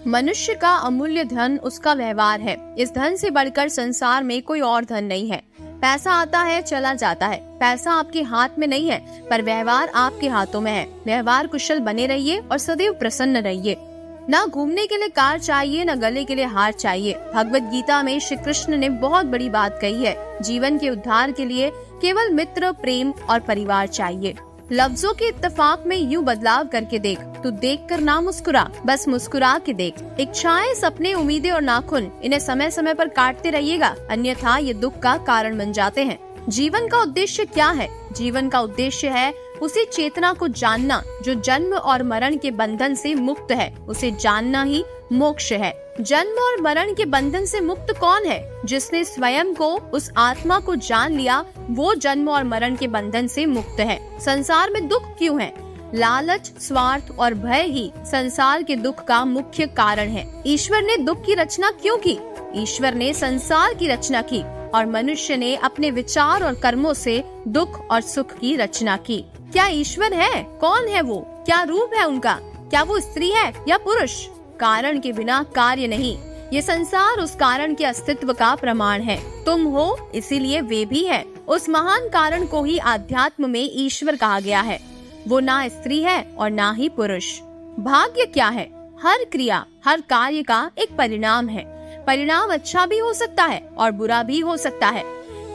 मनुष्य का अमूल्य धन उसका व्यवहार है। इस धन से बढ़कर संसार में कोई और धन नहीं है। पैसा आता है चला जाता है, पैसा आपके हाथ में नहीं है पर व्यवहार आपके हाथों में है। व्यवहार कुशल बने रहिए और सदैव प्रसन्न रहिए। ना घूमने के लिए कार चाहिए, न गले के लिए हार चाहिए। भगवत गीता में श्री कृष्ण ने बहुत बड़ी बात कही है। जीवन के उद्धार के लिए केवल मित्र, प्रेम और परिवार चाहिए। लफ्जों के इत्तेफाक में यूं बदलाव करके देख, तू देख कर ना मुस्कुरा, बस मुस्कुरा के देख। इच्छाएं, सपने, उम्मीदें और नाखुन, इन्हें समय समय पर काटते रहिएगा, अन्यथा ये दुख का कारण बन जाते हैं। जीवन का उद्देश्य क्या है? जीवन का उद्देश्य है उसी चेतना को जानना जो जन्म और मरण के बंधन से मुक्त है। उसे जानना ही मोक्ष है। जन्म और मरण के बंधन से मुक्त कौन है? जिसने स्वयं को, उस आत्मा को जान लिया, वो जन्म और मरण के बंधन से मुक्त है। संसार में दुख क्यों है? लालच, स्वार्थ और भय ही संसार के दुख का मुख्य कारण है। ईश्वर ने दुख की रचना क्यों की? ईश्वर ने संसार की रचना की और मनुष्य ने अपने विचार और कर्मों से दुख और सुख की रचना की। क्या ईश्वर है? कौन है वो? क्या रूप है उनका? क्या वो स्त्री है या पुरुष? कारण के बिना कार्य नहीं। ये संसार उस कारण के अस्तित्व का प्रमाण है। तुम हो, इसीलिए वे भी है। उस महान कारण को ही आध्यात्म में ईश्वर कहा गया है। वो ना स्त्री है और ना ही पुरुष। भाग्य क्या है? हर क्रिया, हर कार्य का एक परिणाम है। परिणाम अच्छा भी हो सकता है और बुरा भी हो सकता है।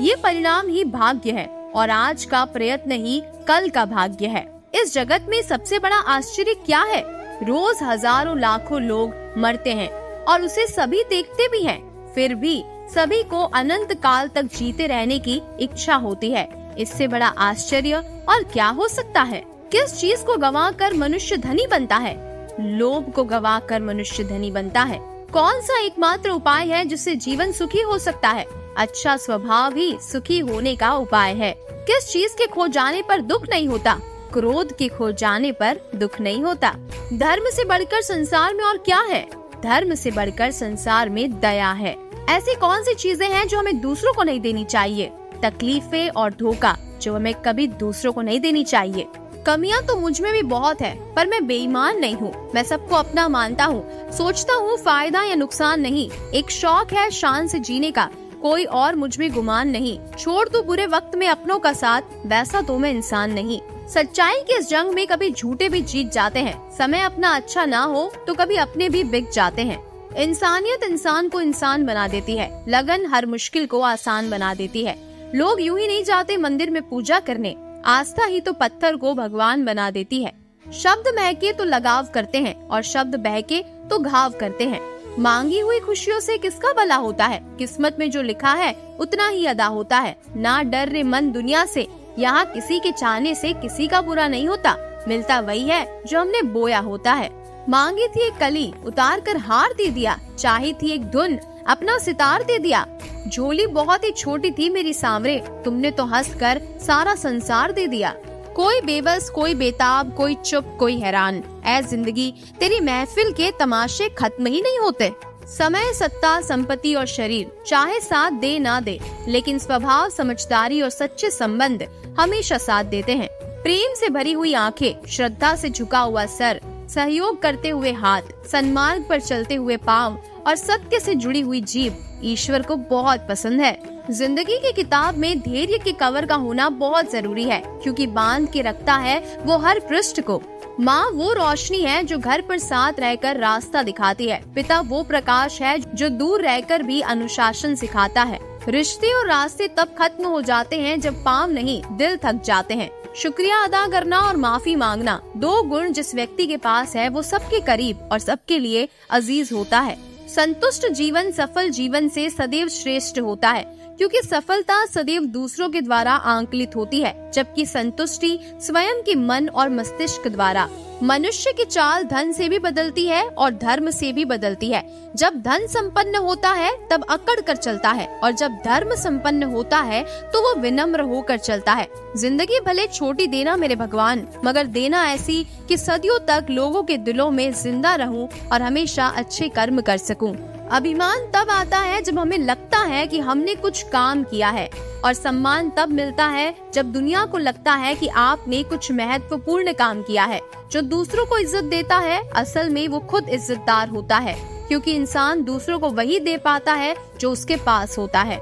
ये परिणाम ही भाग्य है और आज का प्रयत्न ही कल का भाग्य है। इस जगत में सबसे बड़ा आश्चर्य क्या है? रोज हजारों लाखों लोग मरते हैं और उसे सभी देखते भी हैं। फिर भी सभी को अनंत काल तक जीते रहने की इच्छा होती है। इससे बड़ा आश्चर्य और क्या हो सकता है? किस चीज को गंवाकर मनुष्य धनी बनता है? लोभ को गंवाकर मनुष्य धनी बनता है। कौन सा एकमात्र उपाय है जिससे जीवन सुखी हो सकता है? अच्छा स्वभाव ही सुखी होने का उपाय है। किस चीज के खो जाने पर दुख नहीं होता? क्रोध के खो जाने पर दुख नहीं होता। धर्म से बढ़कर संसार में और क्या है? धर्म से बढ़कर संसार में दया है। ऐसी कौन सी चीजें हैं जो हमें दूसरों को नहीं देनी चाहिए? तकलीफें और धोखा जो हमें कभी दूसरों को नहीं देनी चाहिए। कमियां तो मुझ में भी बहुत है, पर मैं बेईमान नहीं हूँ। मैं सबको अपना मानता हूँ, सोचता हूँ फायदा या नुकसान नहीं। एक शौक है शान से जीने का, कोई और मुझ में गुमान नहीं। छोड़ तू बुरे वक्त में अपनों का साथ, वैसा तो मैं इंसान नहीं। सच्चाई के इस जंग में कभी झूठे भी जीत जाते हैं। समय अपना अच्छा ना हो तो कभी अपने भी बिक जाते हैं। इंसानियत इंसान को इंसान बना देती है। लगन हर मुश्किल को आसान बना देती है। लोग यूं ही नहीं जाते मंदिर में पूजा करने। आस्था ही तो पत्थर को भगवान बना देती है। शब्द महके तो लगाव करते हैं और शब्द बहके तो घाव करते हैं। मांगी हुई खुशियों से किसका भला होता है? किस्मत में जो लिखा है उतना ही अदा होता है। ना डर रे मन दुनिया से, यहाँ किसी के चाहने से किसी का बुरा नहीं होता। मिलता वही है जो हमने बोया होता है। मांगी थी एक कली, उतार कर हार दे दिया। चाही थी एक धुन, अपना सितार दे दिया। झोली बहुत ही छोटी थी मेरी सांवरे, तुमने तो हंस कर सारा संसार दे दिया। कोई बेबस, कोई बेताब, कोई चुप, कोई हैरान। ऐ जिंदगी, तेरी महफिल के तमाशे खत्म ही नहीं होते। समय, सत्ता, संपत्ति और शरीर चाहे साथ दे ना दे, लेकिन स्वभाव, समझदारी और सच्चे संबंध हमेशा साथ देते हैं। प्रेम से भरी हुई आंखें, श्रद्धा से झुका हुआ सर, सहयोग करते हुए हाथ, सन्मार्ग पर चलते हुए पांव और सत्य से जुड़ी हुई जीभ ईश्वर को बहुत पसंद है। जिंदगी की किताब में धैर्य के कवर का होना बहुत जरूरी है, क्योंकि बांध के रखता है वो हर पृष्ठ को। माँ वो रोशनी है जो घर पर साथ रहकर रास्ता दिखाती है। पिता वो प्रकाश है जो दूर रहकर भी अनुशासन सिखाता है। रिश्ते और रास्ते तब खत्म हो जाते हैं जब पाँव नहीं, दिल थक जाते हैं। शुक्रिया अदा करना और माफी मांगना, दो गुण जिस व्यक्ति के पास है वो सबके करीब और सबके लिए अजीज होता है। संतुष्ट जीवन सफल जीवन से सदैव श्रेष्ठ होता है, क्योंकि सफलता सदैव दूसरों के द्वारा आंकलित होती है, जबकि संतुष्टि स्वयं के मन और मस्तिष्क द्वारा। मनुष्य की चाल धन से भी बदलती है और धर्म से भी बदलती है। जब धन संपन्न होता है तब अकड़ कर चलता है, और जब धर्म संपन्न होता है तो वो विनम्र होकर चलता है। जिंदगी भले छोटी देना मेरे भगवान, मगर देना ऐसी कि सदियों तक लोगों के दिलों में जिंदा रहूं और हमेशा अच्छे कर्म कर सकूं। अभिमान तब आता है जब हमें लगता है कि हमने कुछ काम किया है, और सम्मान तब मिलता है जब दुनिया को लगता है कि आपने कुछ महत्वपूर्ण काम किया है। जो दूसरों को इज्जत देता है असल में वो खुद इज्जतदार होता है, क्योंकि इंसान दूसरों को वही दे पाता है जो उसके पास होता है।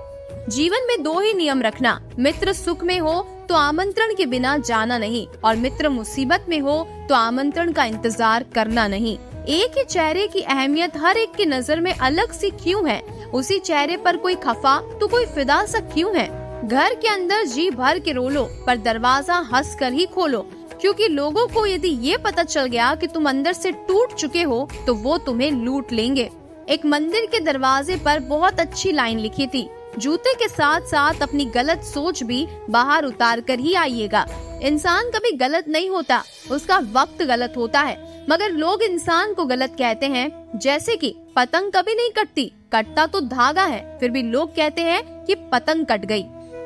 जीवन में 2 ही नियम रखना, मित्र सुख में हो तो आमंत्रण के बिना जाना नहीं, और मित्र मुसीबत में हो तो आमंत्रण का इंतजार करना नहीं। एक ही चेहरे की अहमियत हर एक की नजर में अलग सी क्यों है? उसी चेहरे पर कोई खफा तो कोई फिदा सा क्यों है? घर के अंदर जी भर के रोलो, पर दरवाजा हंस कर ही खोलो, क्योंकि लोगों को यदि ये पता चल गया कि तुम अंदर से टूट चुके हो तो वो तुम्हें लूट लेंगे। एक मंदिर के दरवाजे पर बहुत अच्छी लाइन लिखी थी, जूते के साथ साथ अपनी गलत सोच भी बाहर उतार कर ही आइएगा। इंसान कभी गलत नहीं होता, उसका वक्त गलत होता है, मगर लोग इंसान को गलत कहते हैं। जैसे कि पतंग कभी नहीं कटती, कटता तो धागा है, फिर भी लोग कहते हैं कि पतंग कट गई।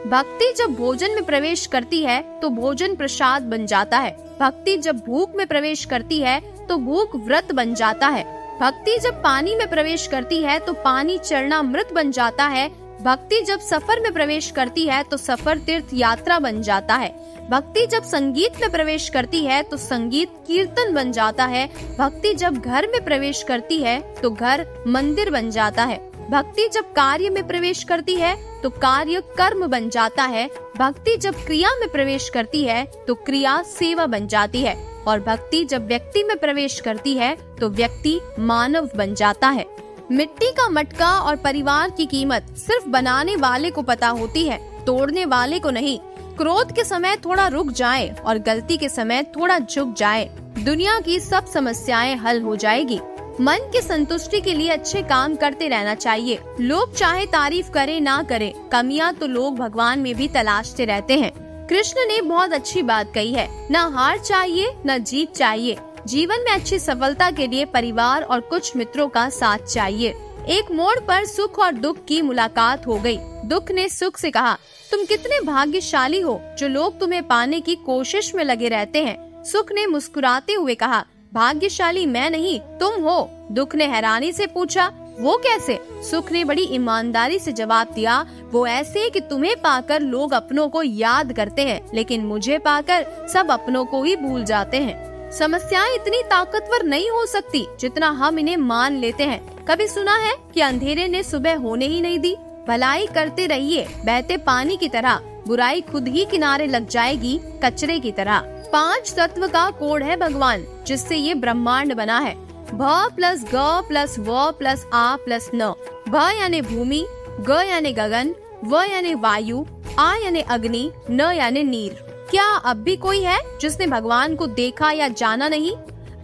भक्ति जब भोजन में प्रवेश करती है तो भोजन प्रसाद बन जाता है। भक्ति जब भूख में प्रवेश करती है तो भूख व्रत बन जाता है। भक्ति जब पानी में प्रवेश करती है तो पानी चरणामृत बन जाता है। भक्ति जब सफर में प्रवेश करती है तो सफर तीर्थ यात्रा बन जाता है। भक्ति जब संगीत में प्रवेश करती है तो संगीत कीर्तन बन जाता है। भक्ति जब घर में प्रवेश करती है तो घर मंदिर बन जाता है। भक्ति जब कार्य में प्रवेश करती है तो कार्य कर्म बन जाता है। भक्ति जब क्रिया में प्रवेश करती है तो क्रिया सेवा बन जाती है, और भक्ति जब व्यक्ति में प्रवेश करती है तो व्यक्ति मानव बन जाता है। मिट्टी का मटका और परिवार की कीमत सिर्फ बनाने वाले को पता होती है, तोड़ने वाले को नहीं। क्रोध के समय थोड़ा रुक जाए और गलती के समय थोड़ा झुक जाए, दुनिया की सब समस्याएं हल हो जाएगी। मन की संतुष्टि के लिए अच्छे काम करते रहना चाहिए। लोग चाहे तारीफ करे ना करे, कमियां तो लोग भगवान में भी तलाशते रहते हैं। कृष्ण ने बहुत अच्छी बात कही है, ना हार चाहिए न जीत चाहिए। जीवन में अच्छी सफलता के लिए परिवार और कुछ मित्रों का साथ चाहिए। एक मोड़ पर सुख और दुख की मुलाकात हो गई। दुख ने सुख से कहा, तुम कितने भाग्यशाली हो जो लोग तुम्हें पाने की कोशिश में लगे रहते हैं। सुख ने मुस्कुराते हुए कहा, भाग्यशाली मैं नहीं तुम हो। दुख ने हैरानी से पूछा, वो कैसे? सुख ने बड़ी ईमानदारी से जवाब दिया, वो ऐसे कि तुम्हें पाकर लोग अपनों को याद करते हैं, लेकिन मुझे पाकर सब अपनों को ही भूल जाते हैं। समस्याएं इतनी ताकतवर नहीं हो सकती जितना हम इन्हें मान लेते हैं। कभी सुना है कि अंधेरे ने सुबह होने ही नहीं दी? भलाई करते रहिए बहते पानी की तरह, बुराई खुद ही किनारे लग जाएगी कचरे की तरह। 5 तत्व का कोड है भगवान, जिससे ये ब्रह्मांड बना है। भ प्लस ग प्लस व प्लस आ प्लस न। भ यानी भूमि, ग यानी गगन, व यानी वायु, आ यानी अग्नि, न यानी नीर। क्या अब भी कोई है जिसने भगवान को देखा या जाना नहीं?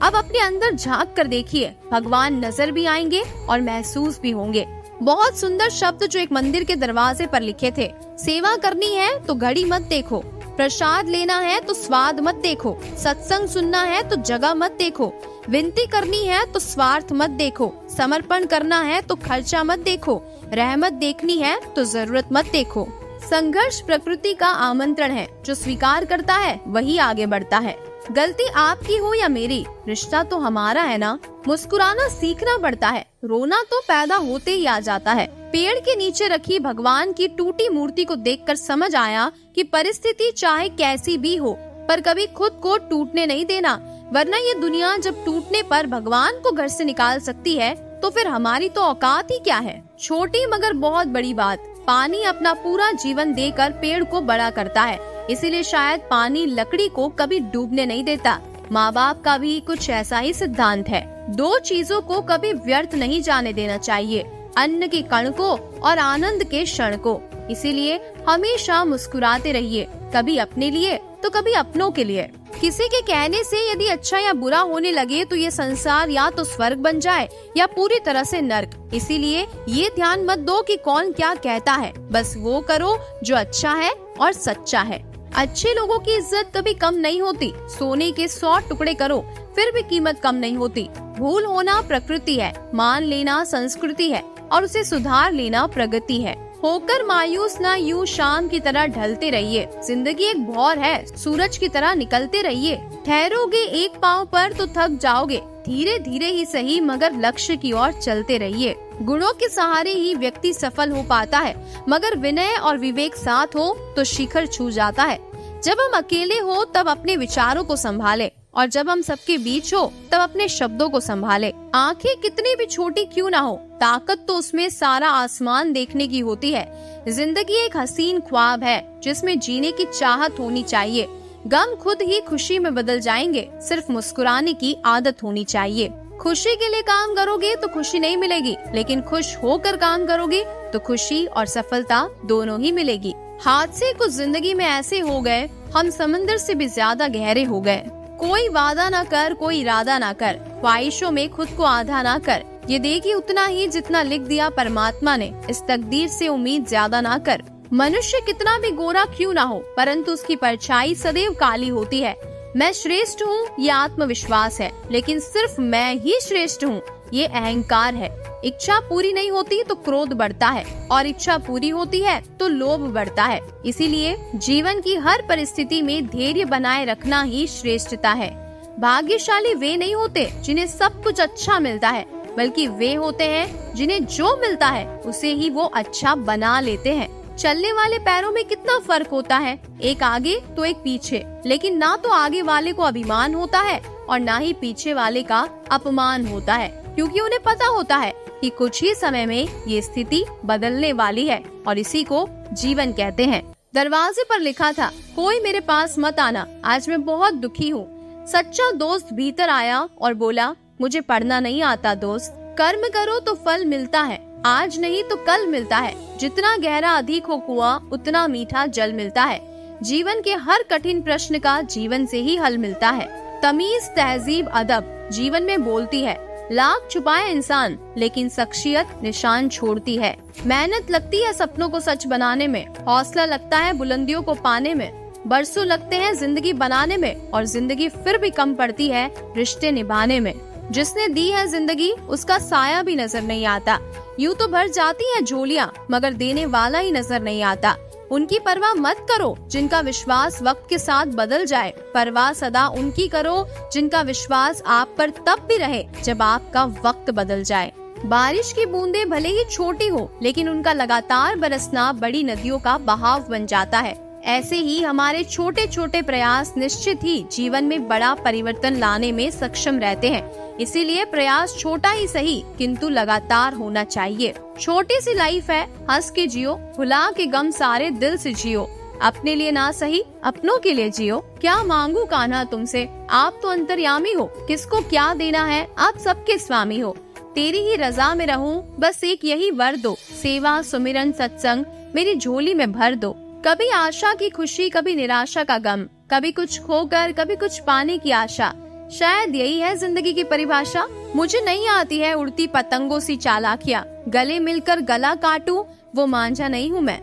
अब अपने अंदर झांक कर देखिए, भगवान नजर भी आएंगे और महसूस भी होंगे। बहुत सुंदर शब्द जो एक मंदिर के दरवाजे पर लिखे थे। सेवा करनी है तो घड़ी मत देखो, प्रसाद लेना है तो स्वाद मत देखो, सत्संग सुनना है तो जगह मत देखो, विनती करनी है तो स्वार्थ मत देखो, समर्पण करना है तो खर्चा मत देखो, रहमत देखनी है तो जरूरत मत देखो। संघर्ष प्रकृति का आमंत्रण है, जो स्वीकार करता है वही आगे बढ़ता है। गलती आपकी हो या मेरी, रिश्ता तो हमारा है ना। मुस्कुराना सीखना पड़ता है, रोना तो पैदा होते ही आ जाता है। पेड़ के नीचे रखी भगवान की टूटी मूर्ति को देखकर समझ आया कि परिस्थिति चाहे कैसी भी हो, पर कभी खुद को टूटने नहीं देना, वरना ये दुनिया जब टूटने पर भगवान को घर से निकाल सकती है तो फिर हमारी तो औकात ही क्या है। छोटी मगर बहुत बड़ी बात, पानी अपना पूरा जीवन देकर पेड़ को बड़ा करता है, इसीलिए शायद पानी लकड़ी को कभी डूबने नहीं देता। माँ बाप का भी कुछ ऐसा ही सिद्धांत है। 2 चीजों को कभी व्यर्थ नहीं जाने देना चाहिए, अन्न के कण को और आनंद के क्षण को। इसीलिए हमेशा मुस्कुराते रहिए, कभी अपने लिए तो कभी अपनों के लिए। किसी के कहने से यदि अच्छा या बुरा होने लगे तो ये संसार या तो स्वर्ग बन जाए या पूरी तरह से नर्क। इसीलिए ये ध्यान मत दो कि कौन क्या कहता है, बस वो करो जो अच्छा है और सच्चा है। अच्छे लोगों की इज्जत कभी कम नहीं होती। सोने के 100 टुकड़े करो फिर भी कीमत कम नहीं होती। भूल होना प्रकृति है, मान लेना संस्कृति है और उसे सुधार लेना प्रगति है। होकर मायूस ना यूं शाम की तरह ढलते रहिए, जिंदगी एक भौर है, सूरज की तरह निकलते रहिए। ठहरोगे एक पाँव पर तो थक जाओगे, धीरे धीरे ही सही मगर लक्ष्य की ओर चलते रहिए। गुणों के सहारे ही व्यक्ति सफल हो पाता है, मगर विनय और विवेक साथ हो तो शिखर छू जाता है। जब हम अकेले हो तब अपने विचारों को संभाले, और जब हम सबके बीच हो तब अपने शब्दों को संभाले। आंखें कितनी भी छोटी क्यों ना हो, ताकत तो उसमें सारा आसमान देखने की होती है। जिंदगी एक हसीन ख्वाब है जिसमें जीने की चाहत होनी चाहिए। गम खुद ही खुशी में बदल जाएंगे, सिर्फ मुस्कुराने की आदत होनी चाहिए। खुशी के लिए काम करोगे तो खुशी नहीं मिलेगी, लेकिन खुश होकर काम करोगे तो खुशी और सफलता दोनों ही मिलेगी। हादसे कुछ जिंदगी में ऐसे हो गए, हम समंदर से भी ज्यादा गहरे हो गए। कोई वादा ना कर, कोई इरादा ना कर, ख्वाहिशों में खुद को आधा ना कर। ये देगी उतना ही जितना लिख दिया परमात्मा ने, इस तकदीर से उम्मीद ज्यादा ना कर। मनुष्य कितना भी गोरा क्यों ना हो, परंतु उसकी परछाई सदैव काली होती है। मैं श्रेष्ठ हूँ ये आत्मविश्वास है, लेकिन सिर्फ मैं ही श्रेष्ठ हूँ ये अहंकार है। इच्छा पूरी नहीं होती तो क्रोध बढ़ता है, और इच्छा पूरी होती है तो लोभ बढ़ता है। इसीलिए जीवन की हर परिस्थिति में धैर्य बनाए रखना ही श्रेष्ठता है। भाग्यशाली वे नहीं होते जिन्हें सब कुछ अच्छा मिलता है, बल्कि वे होते हैं जिन्हें जो मिलता है उसे ही वो अच्छा बना लेते हैं। चलने वाले पैरों में कितना फर्क होता है, एक आगे तो एक पीछे, लेकिन ना तो आगे वाले को अभिमान होता है और ना ही पीछे वाले का अपमान होता है, क्योंकि उन्हें पता होता है कि कुछ ही समय में ये स्थिति बदलने वाली है, और इसी को जीवन कहते हैं। दरवाजे पर लिखा था, कोई मेरे पास मत आना, आज मैं बहुत दुखी हूँ। सच्चा दोस्त भीतर आया और बोला, मुझे पढ़ना नहीं आता दोस्त। कर्म करो तो फल मिलता है, आज नहीं तो कल मिलता है। जितना गहरा अधिक हो कुआं, उतना मीठा जल मिलता है। जीवन के हर कठिन प्रश्न का जीवन से ही हल मिलता है। तमीज, तहजीब, अदब जीवन में बोलती है। लाख छुपाए इंसान, लेकिन शख्सियत निशान छोड़ती है। मेहनत लगती है सपनों को सच बनाने में, हौसला लगता है बुलंदियों को पाने में। बरसों लगते हैं जिंदगी बनाने में, और जिंदगी फिर भी कम पड़ती है रिश्ते निभाने में। जिसने दी है जिंदगी उसका साया भी नजर नहीं आता। यूं तो भर जाती है झोलियां, मगर देने वाला ही नजर नहीं आता। उनकी परवाह मत करो जिनका विश्वास वक्त के साथ बदल जाए, परवाह सदा उनकी करो जिनका विश्वास आप पर तब भी रहे जब आपका वक्त बदल जाए। बारिश की बूंदें भले ही छोटी हो, लेकिन उनका लगातार बरसना बड़ी नदियों का बहाव बन जाता है। ऐसे ही हमारे छोटे छोटे प्रयास निश्चित ही जीवन में बड़ा परिवर्तन लाने में सक्षम रहते हैं। इसीलिए प्रयास छोटा ही सही, किंतु लगातार होना चाहिए। छोटी सी लाइफ है, हंस के जियो, भुला के गम सारे दिल से जियो। अपने लिए ना सही, अपनों के लिए जियो। क्या मांगू कान्हा तुमसे, आप तो अंतर्यामी हो। किसको क्या देना है, आप सबके स्वामी हो। तेरी ही रजा में रहूं, बस एक यही वर दो। सेवा, सुमिरन, सत्संग मेरी झोली में भर दो। कभी आशा की खुशी, कभी निराशा का गम, कभी कुछ खोकर, कभी कुछ पाने की आशा। शायद यही है जिंदगी की परिभाषा। मुझे नहीं आती है उड़ती पतंगों सी चालाकियाँ, गले मिलकर गला काटूं वो मांझा नहीं हूँ मैं।